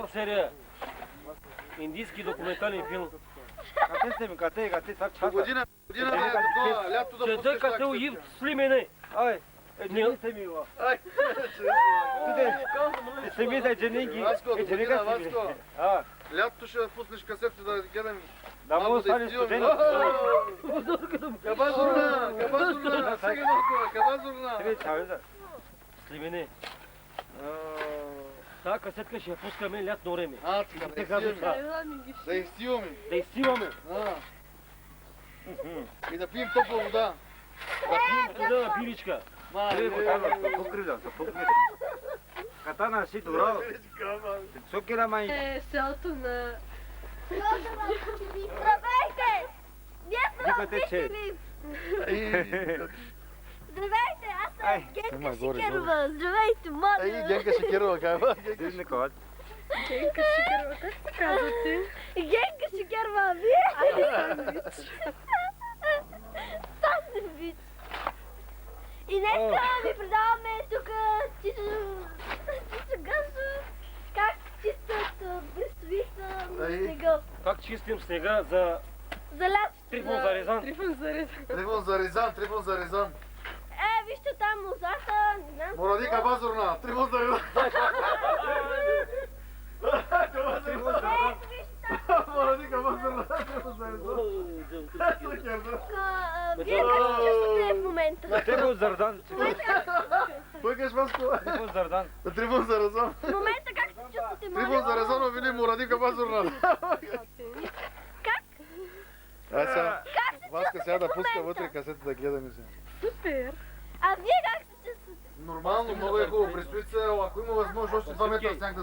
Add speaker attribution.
Speaker 1: хор серия. Индийски документален филм.
Speaker 2: Кате,
Speaker 3: Година лято да
Speaker 1: Че
Speaker 3: пускаш
Speaker 1: като
Speaker 3: такси.
Speaker 1: и слимене.
Speaker 2: Ай, жени се ми го. Семи се жени
Speaker 3: Васко,
Speaker 2: ги. Жени
Speaker 3: година,
Speaker 2: ка си.
Speaker 3: Васко.
Speaker 2: А,
Speaker 3: Лятото ще пуснеш касета да гледам.
Speaker 2: да му остане студено.
Speaker 3: Кабазурна, сега малко, кабазурна.
Speaker 2: Тебе чавеза.
Speaker 1: Слимене. Та касетка ще я пускаме лятно време.
Speaker 3: Така,
Speaker 1: Така
Speaker 3: да
Speaker 1: дошла.
Speaker 3: изсиваме.
Speaker 1: Да изсиваме.
Speaker 3: И да пием топла вода.
Speaker 1: Да пием студена пиличка.
Speaker 2: Покривам, покривам. Катана си добро. Сокера май.
Speaker 4: Селото на...
Speaker 5: Здравейте! Ние сме от
Speaker 2: Викате, че-
Speaker 5: Вихтилив! Здравейте, аз съм Генка
Speaker 3: горе,
Speaker 5: Шикерова. Здравейте, моля!
Speaker 3: Генка Шекерова, казва.
Speaker 2: Дизни коват.
Speaker 4: Генка Шикерова, как се казвате?
Speaker 5: Генка Шикерова, а вие? Сандвич! И днеска ви предаваме тук Чичо Гасо, как чистят брестовица на снега.
Speaker 1: Как чистим снега за
Speaker 5: За лято.
Speaker 1: Трифон за Рязан?
Speaker 4: Трифон за Рязан.
Speaker 3: Трифон за Рязан.
Speaker 5: Вижте там лозата, не знам.
Speaker 3: Моради кабазурна, Трифон за Рязан.
Speaker 5: Вижте там.
Speaker 3: Моради кабазурна, Трифон за Рязан.
Speaker 5: Вие как се чувствате в момента?
Speaker 2: Трибун зардан.
Speaker 3: Бъгаш, Васко.
Speaker 2: Трибун зардан.
Speaker 3: Трифон за Рязан.
Speaker 5: В момента как се чувствате,
Speaker 3: Трифон
Speaker 5: моля?
Speaker 3: за Рязан, вили Моради кабазурна.
Speaker 5: Как?
Speaker 3: Сега,
Speaker 5: Как се
Speaker 3: Васка сега да
Speaker 5: чувствате в
Speaker 3: пуска
Speaker 5: момента?
Speaker 3: вътре касета да гледаме се.
Speaker 4: Супер.
Speaker 5: А вие как се чувствате?
Speaker 3: Нормално, много е хубаво. Предстои се, ако има възможност, още 2 метра сняг да